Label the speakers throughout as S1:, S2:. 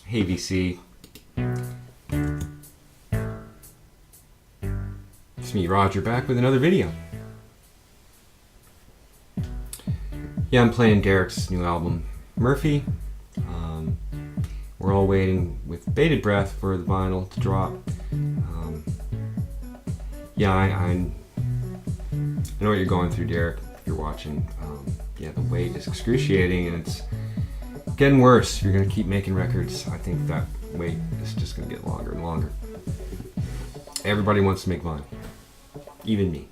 S1: Hey VC. It's me, Roger, back with another video. Yeah, I'm playing Derek's new album, Murphy. We're all waiting with bated breath for the vinyl to drop. Yeah, I know what you're going through, Derek, if you're watching. Yeah, the wait is excruciating and it's getting worse. If you're going to keep making records, I think that wait is just going to get longer and longer. Everybody wants to make vinyl. Even me.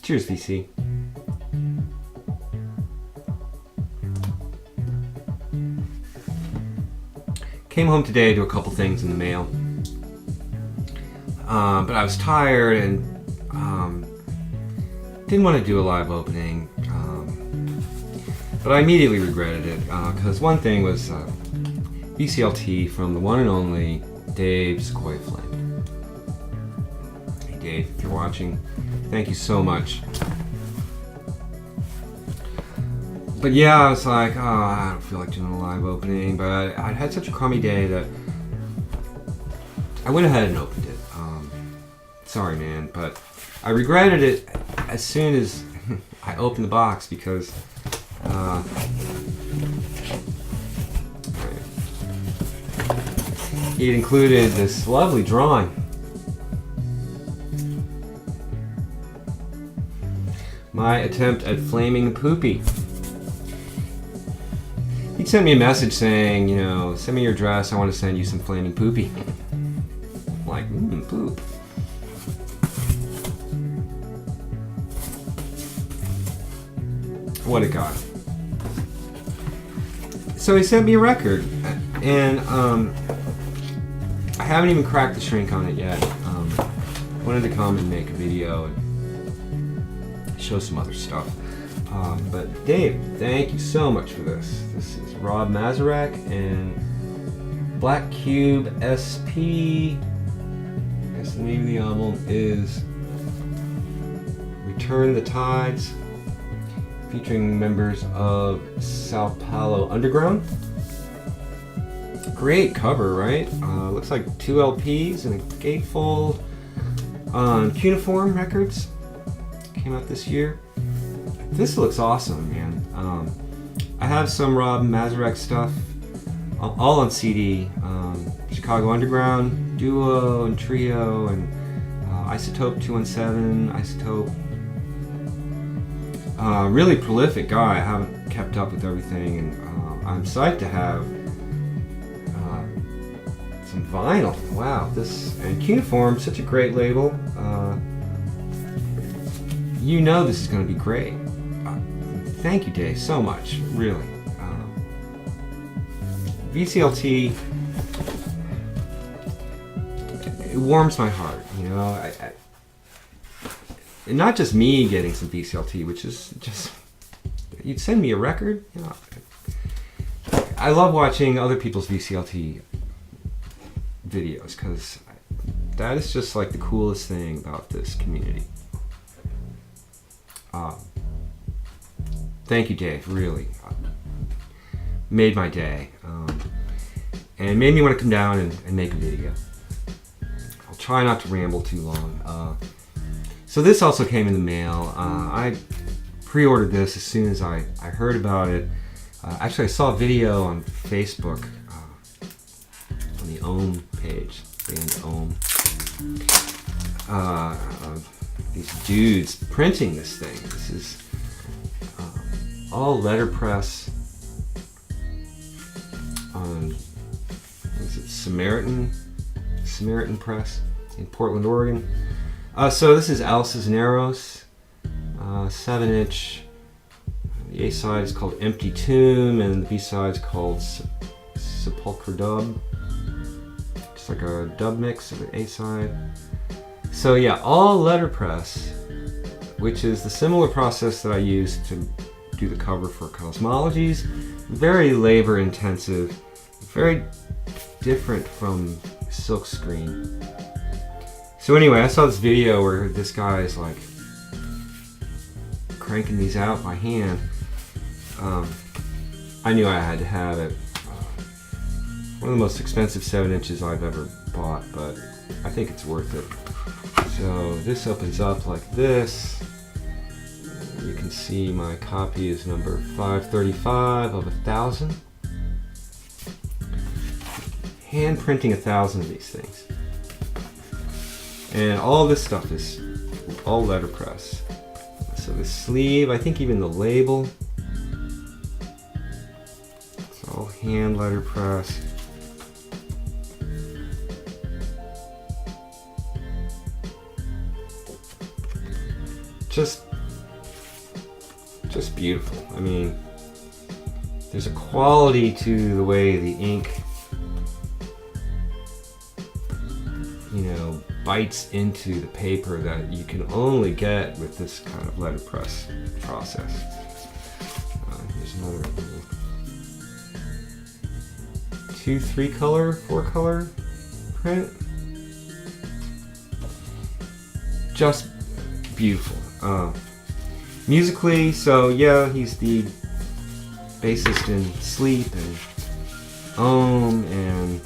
S1: Cheers, VC. Came home today to a couple things in the mail. But I was tired and didn't want to do a live opening. But I immediately regretted it because one thing was VCLT from the one and only Dave Sequoiaflame. Hey Dave, if you're watching, thank you so much. But yeah, I was like, oh, I don't feel like doing a live opening, but I had such a crummy day that I went ahead and opened it. Sorry, man, but I regretted it as soon as I opened the box because it included this lovely drawing. My attempt at flaming poopy. He sent me a message saying, you know, send me your address, I want to send you some flaming poopy. I'm like, poop. What a guy. So he sent me a record, and I haven't even cracked the shrink on it yet. I wanted to come and make a video and show some other stuff. But Dave, thank you so much for this. This is Rob Mazurek and Black Cube SP. I guess the name of the album is Return the Tides, featuring members of Sao Paulo Underground. Great cover, right? Looks like 2 LPs and a gatefold on Cuneiform Records. Came out this year. This looks awesome, man. I have some Rob Mazurek stuff, all on CD. Chicago Underground, Duo and Trio, and Isotope 217, Isotope. Really prolific guy. I haven't kept up with everything, and I'm psyched to have some vinyl. Wow, this, and Cuneiform, such a great label. You know this is going to be great. Thank you, Dave, so much, really. VCLT, it warms my heart, you know. And not just me getting some VCLT, which is just, you'd send me a record, you know. I love watching other people's VCLT videos because that is just like the coolest thing about this community. Thank you, Dave, really. Made my day. And made me want to come down and make a video. I'll try not to ramble too long. So this also came in the mail. I pre-ordered this as soon as I heard about it. Actually, I saw a video on Facebook on the Ohm page, band Ohm. These dudes printing this thing. This is all letterpress on, what is it, Samaritan Press in Portland, Oregon. So this is Al Cisneros, 7-inch. The A side is called Empty Tomb, and the B side is called Sepulchre Dub. Just like a dub mix of the A side. So yeah, all letterpress, which is the similar process that I use to do the cover for Cosmologies. Very labor intensive, very different from silkscreen. So anyway, I saw this video where this guy is like cranking these out by hand. I knew I had to have it. One of the most expensive 7 inches I've ever bought, but I think it's worth it. So this opens up like this. You can see my copy is number 535 of 1,000. Hand printing 1,000 of these things. And all this stuff is all letterpress. So the sleeve, I think even the label, it's all hand letterpress. Just beautiful. I mean, there's a quality to the way the ink, you know, bites into the paper that you can only get with this kind of letterpress process. Here's another 2, 3 color, 4 color print. Just beautiful. Musically, so yeah, he's the bassist in Sleep and and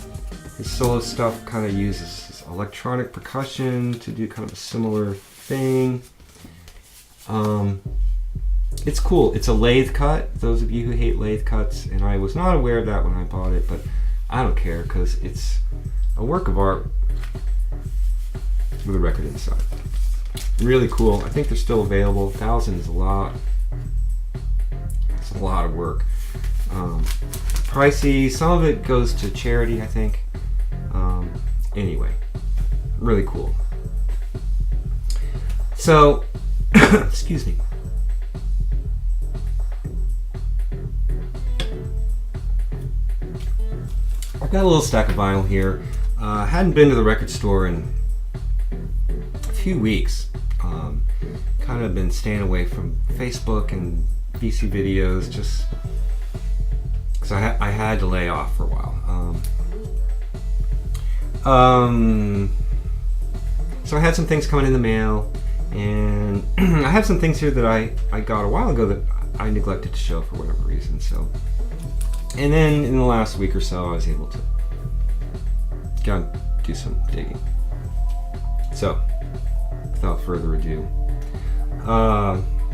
S1: his solo stuff kind of uses electronic percussion to do kind of a similar thing. It's cool. It's a lathe cut. Those of you who hate lathe cuts, and I was not aware of that when I bought it, but I don't care because it's a work of art with a record inside. Really cool. I think they're still available. 1,000 is a lot. It's a lot of work. Pricey. Some of it goes to charity, I think. Anyway, really cool. So, excuse me. I've got a little stack of vinyl here. Hadn't been to the record store in a few weeks. Kind of been staying away from Facebook and VC videos just because I had to lay off for a while. So I had some things coming in the mail, and I have some things here that I got a while ago that I neglected to show for whatever reason. So, and then in the last week or so, I was able to do some digging. So, without further ado,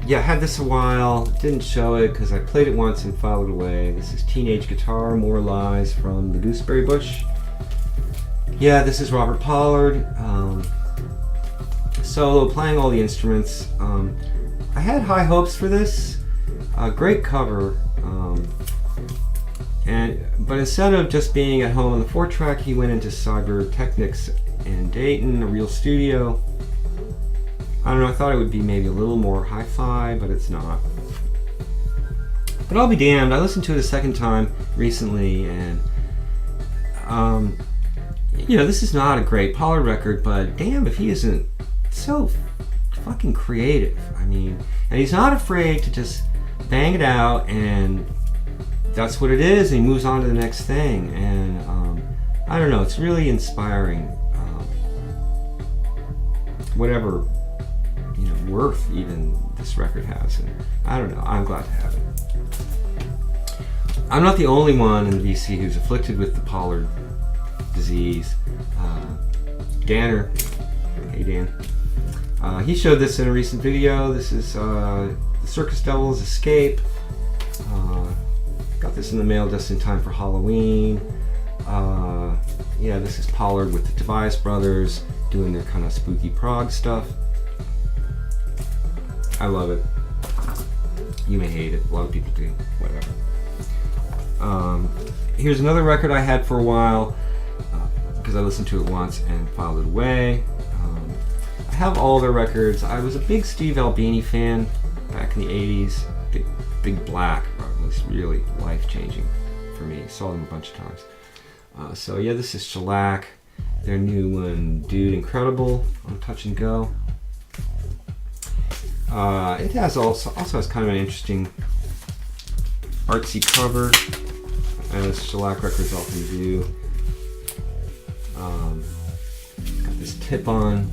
S1: yeah, I had this a while, didn't show it because I played it once and filed it away. This is Teenage Guitar, More Lies from the Gooseberry Bush. Yeah, this is Robert Pollard, solo, playing all the instruments. I had high hopes for this, great cover, but instead of just being at home on the 4-track, he went into Cybertechnics in Dayton, a real studio. I don't know, I thought it would be maybe a little more hi-fi, but it's not. But I'll be damned, I listened to it a second time recently, and you know, this is not a great Pollard record, but damn if he isn't so fucking creative. I mean, and he's not afraid to just bang it out, and that's what it is, and he moves on to the next thing, and I don't know, it's really inspiring. Whatever, you know, worth even this record has, and I don't know, I'm glad to have it. I'm not the only one in the VC who's afflicted with the Pollard disease. Danner, hey Dan, he showed this in a recent video. This is the Circus Devil's Escape. Got this in the mail just in time for Halloween. Yeah, this is Pollard with the Tobias brothers doing their kind of spooky prog stuff. I love it. You may hate it. A lot of people do. Whatever. Here's another record I had for a while because I listened to it once and filed it away. I have all their records. I was a big Steve Albini fan back in the 80s. Big Black was really life-changing for me. Saw them a bunch of times. So yeah, this is Shellac. Their new one, Dude Incredible, on Touch and Go. It has also has kind of an interesting artsy cover, as Shellac records often do. Got this tip-on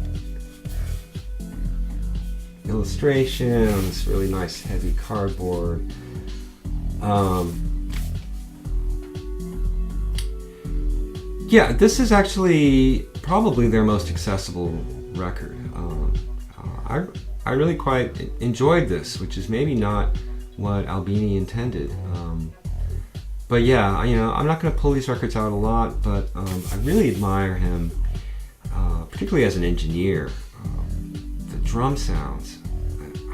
S1: illustration on this really nice heavy cardboard. Yeah, this is actually probably their most accessible record. I really quite enjoyed this, which is maybe not what Albini intended. But yeah, you know, I'm not going to pull these records out a lot, but I really admire him, particularly as an engineer. The drum sounds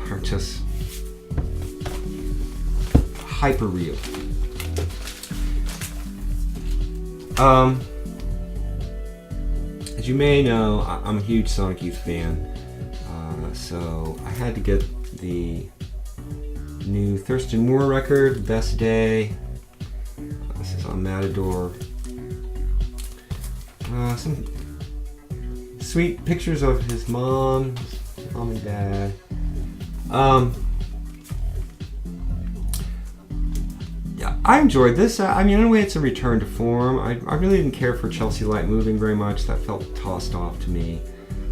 S1: are just hyper real. As you may know, I'm a huge Sonic Youth fan, so I had to get the new Thurston Moore record, Best Day. This is on Matador. Some sweet pictures of his mom and dad. Yeah, I enjoyed this. I mean, in a way, it's a return to form. I really didn't care for Chelsea Light Moving very much. That felt tossed off to me.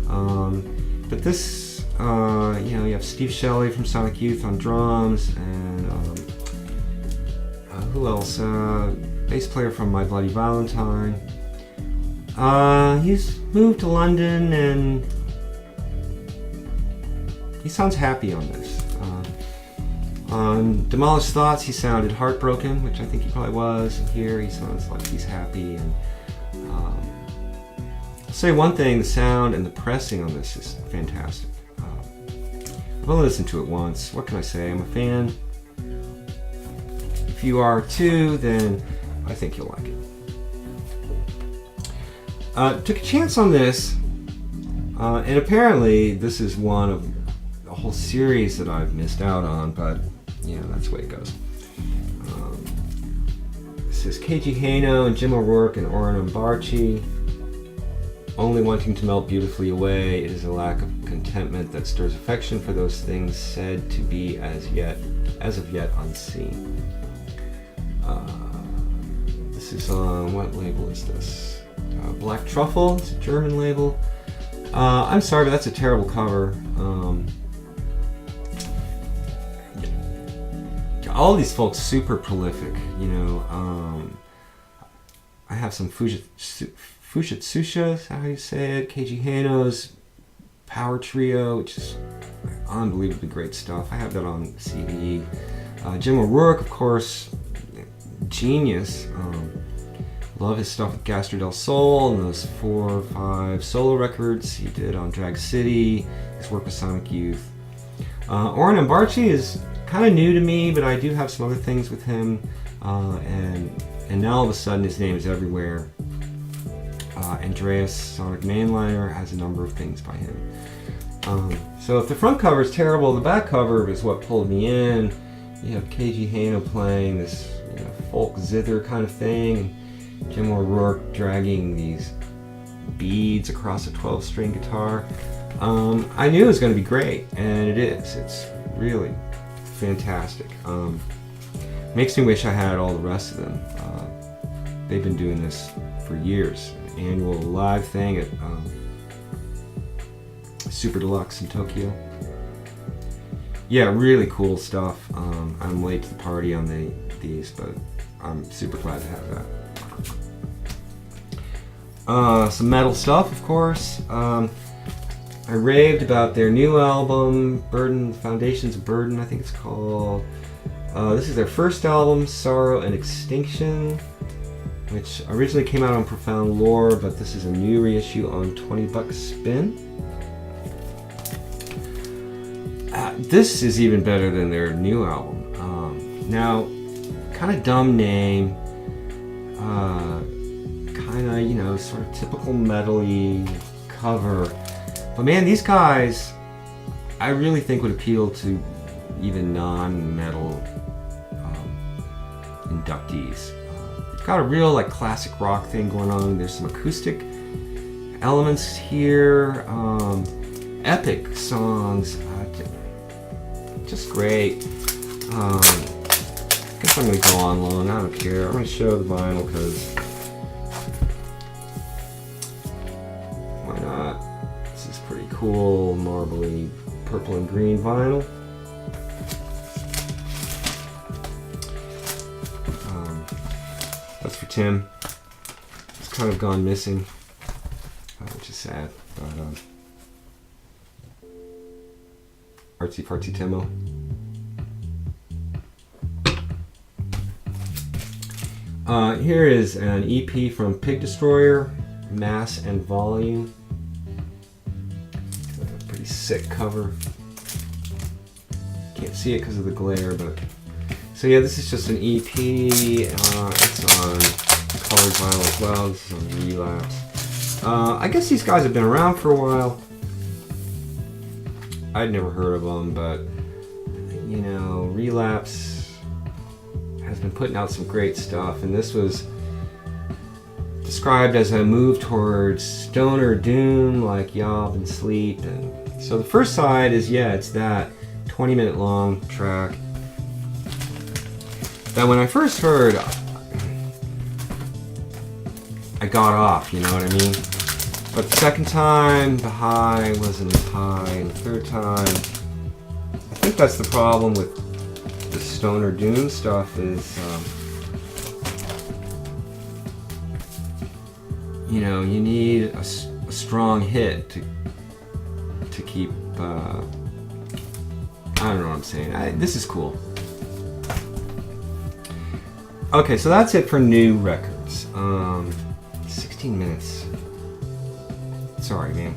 S1: But this, you know, you have Steve Shelley from Sonic Youth on drums, and who else? Bass player from My Bloody Valentine. He's moved to London, and he sounds happy on this. On Demolished Thoughts, he sounded heartbroken, which I think he probably was. And here, he sounds like he's happy. And I'll say one thing: the sound and the pressing on this is fantastic. I've only listened to it once. What can I say? I'm a fan. If you are too, then I think you'll like it. Took a chance on this, and apparently this is one of a whole series that I've missed out on, but you know, that's the way it goes. This is Keiji Haino and Jim O'Rourke and Oren Ambarchi. Only wanting to melt beautifully away, it is a lack of contentment that stirs affection for those things said to be as of yet unseen. This is on, what label is this? Black Truffle. It's a German label. I'm sorry, but that's a terrible cover. All these folks super prolific, you know. I have some Fushitsusha, is that how you say it? Keiji Haino's Power Trio, which is unbelievably great stuff. I have that on CD. Jim O'Rourke, of course, genius. Love his stuff with Gastro del Sol and those 4 or 5 solo records he did on Drag City, his work with Sonic Youth. Oren Ambarchi is kind of new to me, but I do have some other things with him, and now all of a sudden his name is everywhere. Andreas Sonic Mainliner has a number of things by him. So if the front cover is terrible, the back cover is what pulled me in. You have Keiji Haino playing this, you know, folk zither kind of thing, and Jim O'Rourke dragging these beads across a 12-string guitar. I knew it was going to be great, and it is. It's really fantastic. Makes me wish I had all the rest of them. They've been doing this for years. An annual live thing at Super Deluxe in Tokyo. Yeah, really cool stuff. I'm late to the party on these, but I'm super glad to have that. Some metal stuff, of course. I raved about their new album, Burden, Foundations of Burden, I think it's called. This is their first album, Sorrow and Extinction, which originally came out on Profound Lore, but this is a new reissue on 20 Bucks Spin. This is even better than their new album. Now, kind of dumb name, kind of, you know, sort of typical metal-y cover. But man, these guys, I really think would appeal to even non-metal inductees. They've got a real like classic rock thing going on. There's some acoustic elements here, epic songs, just great. I guess I'm going to go on long, I don't care. I'm going to show the vinyl because why not? This is pretty cool, marbly purple and green vinyl. That's for Tim. It's kind of gone missing, which is sad. But artsy fartsy Timo. Here is an EP from Pig Destroyer, Mass and Volume. Pretty sick cover. Can't see it because of the glare, but so yeah, this is just an EP. It's on colored vinyl as well. This is on Relapse. I guess these guys have been around for a while. I'd never heard of them, but you know, Relapse has been putting out some great stuff, and this was described as a move towards stoner doom like Yob and Sleep. And so the first side is, yeah, it's that 20-minute long track that when I first heard, I got off, you know what I mean? But the second time, the high wasn't as high, and the third time, I think that's the problem with the stoner doom stuff is, you know, you need a strong hit to keep, I don't know what I'm saying. This is cool. Okay, so that's it for new records. 16 minutes. Sorry, man.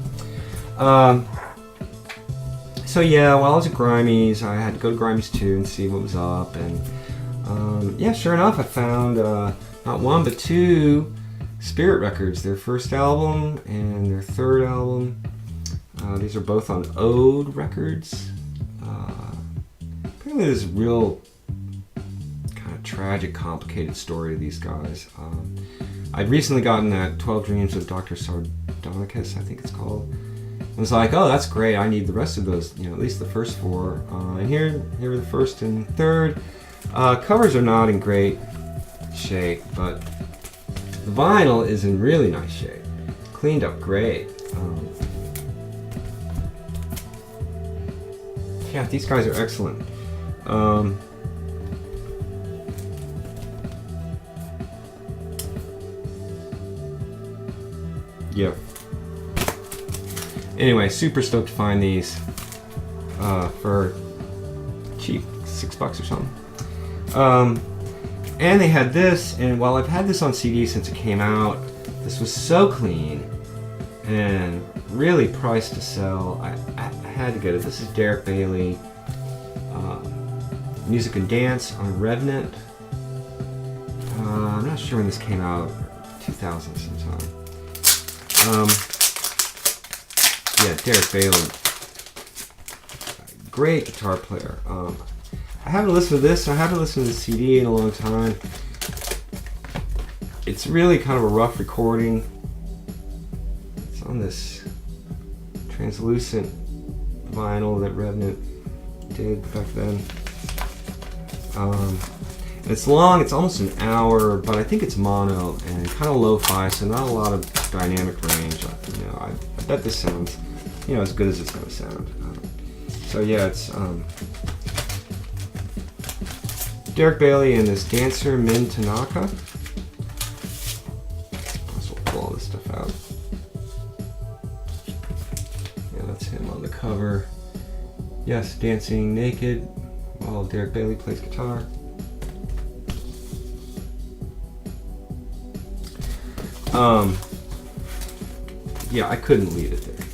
S1: So yeah, while I was at Grimey's, I had to go to Grimey's too and see what was up, and yeah, sure enough, I found not one but two Spirit records, their first album and their third album. These are both on Ode Records. Apparently there's a real kind of tragic, complicated story to these guys. I'd recently gotten that 12 Dreams of Dr. Sardonicus, I think it's called. I was like, oh, that's great. I need the rest of those, you know, at least the first four. And here are the first and third. Covers are not in great shape, but the vinyl is in really nice shape. Cleaned up great. Yeah, these guys are excellent. Yeah. Anyway, super stoked to find these for cheap, $6 or something. And they had this, and while I've had this on CD since it came out, this was so clean and really priced to sell. I had to get it. This is Derek Bailey, Music and Dance on Revenant. I'm not sure when this came out, 2000 sometime. Yeah, Derek Bailey, great guitar player. I haven't listened to this. I haven't listened to the CD in a long time. It's really kind of a rough recording. It's on this translucent vinyl that Revenant did back then. It's long. It's almost an hour, but I think it's mono and kind of lo-fi, so not a lot of dynamic range. You know, I bet this sounds, you know, as good as it's going to sound. So yeah, it's Derek Bailey and this dancer Min Tanaka. So we'll pull all this stuff out. Yeah, that's him on the cover. Yes, dancing naked while Derek Bailey plays guitar. Yeah, I couldn't leave it there.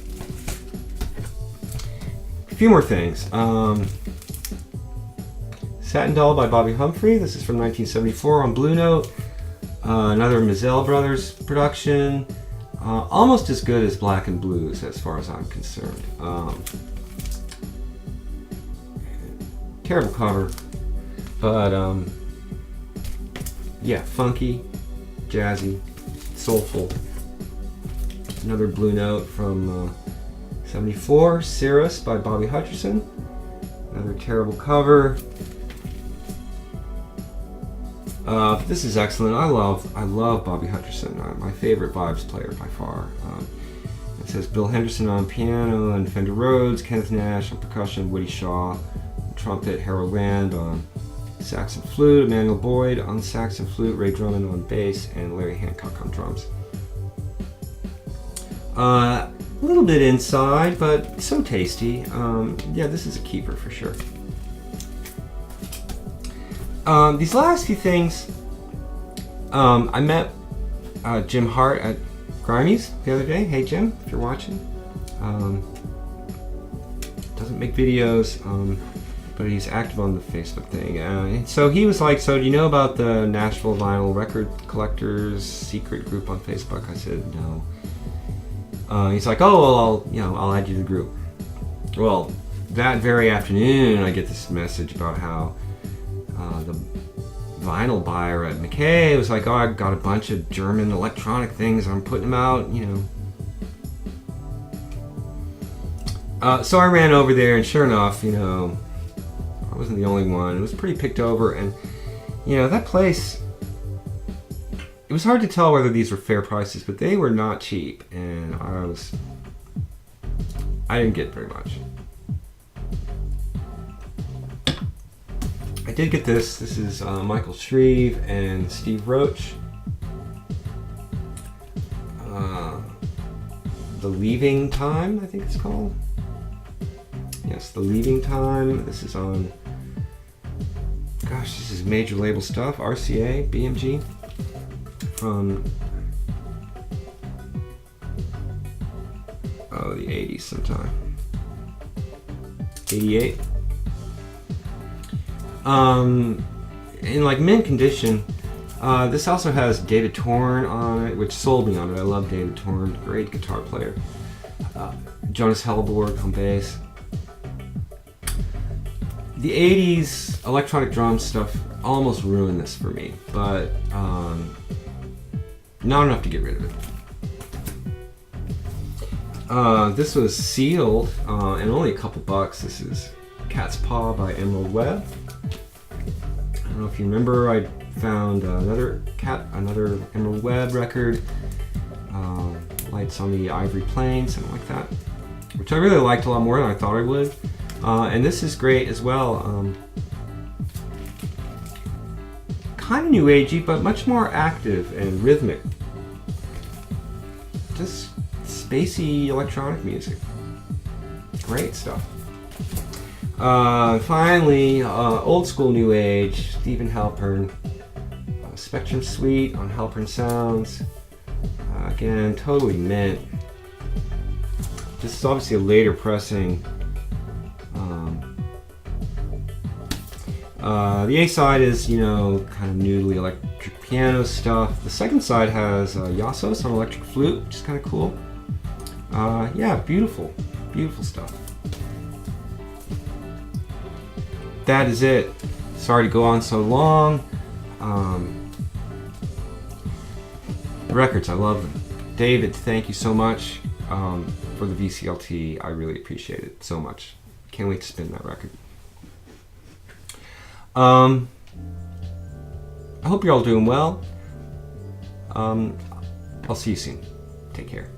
S1: A few more things. Satin Doll by Bobby Humphrey. This is from 1974 on Blue Note. Another Mazel Brothers production. Almost as good as Black and Blues as far as I'm concerned. Terrible cover. But yeah, funky, jazzy, soulful. Another Blue Note from 74, Cirrus by Bobby Hutcherson. Another terrible cover. This is excellent. I love Bobby Hutcherson. My favorite Vibes player by far. It says Bill Henderson on piano and Fender Rhodes, Kenneth Nash on percussion, Woody Shaw on trumpet, Harold Land on sax and flute, Emmanuel Boyd on sax and flute, Ray Drummond on bass, and Larry Hancock on drums. A little bit inside, but so tasty. Yeah, this is a keeper for sure. These last few things, I met Jim Hart at Grimey's the other day. Hey Jim, if you're watching. Doesn't make videos, but he's active on the Facebook thing. And so he was like, so do you know about the Nashville Vinyl Record Collectors secret group on Facebook? I said, no. He's like, oh, well, I'll add you to the group. Well, that very afternoon, I get this message about how the vinyl buyer at McKay was like, oh, I got a bunch of German electronic things, I'm putting them out, So I ran over there, and sure enough, I wasn't the only one. It was pretty picked over, and that place, it was hard to tell whether these were fair prices, but they were not cheap, and I didn't get very much. I did get this. This is Michael Shreve and Steve Roach. The Leaving Time, I think it's called. Yes, The Leaving Time. This is on, gosh, this is major label stuff. RCA, BMG, from the 80s sometime. 88. In like mint condition. This also has David Torn on it, which sold me on it. I love David Torn, great guitar player. Jonas Hellborg on bass. The 80s electronic drum stuff almost ruined this for me, but not enough to get rid of it. This was sealed and only a couple bucks. This is Cat's Paw by Emerald Webb. I don't know if you remember, I found another Emerald Webb record, Lights on the Ivory Plain, something like that, which I really liked a lot more than I thought I would. And this is great as well. Kind of new agey, but much more active and rhythmic. Just spacey electronic music. Great stuff. Finally, old school new age, Stephen Halpern. Spectrum Suite on Halpern Sounds. Again, totally mint. This is obviously a later pressing. The A side is, kind of noodly electric piano stuff. The second side has Yasos on electric flute, which is kind of cool. Yeah, beautiful, beautiful stuff. That is it. Sorry to go on so long. The records, I love them. David, thank you so much for the VCLT. I really appreciate it so much. Can't wait to spin that record. I hope you're all doing well. I'll see you soon. Take care.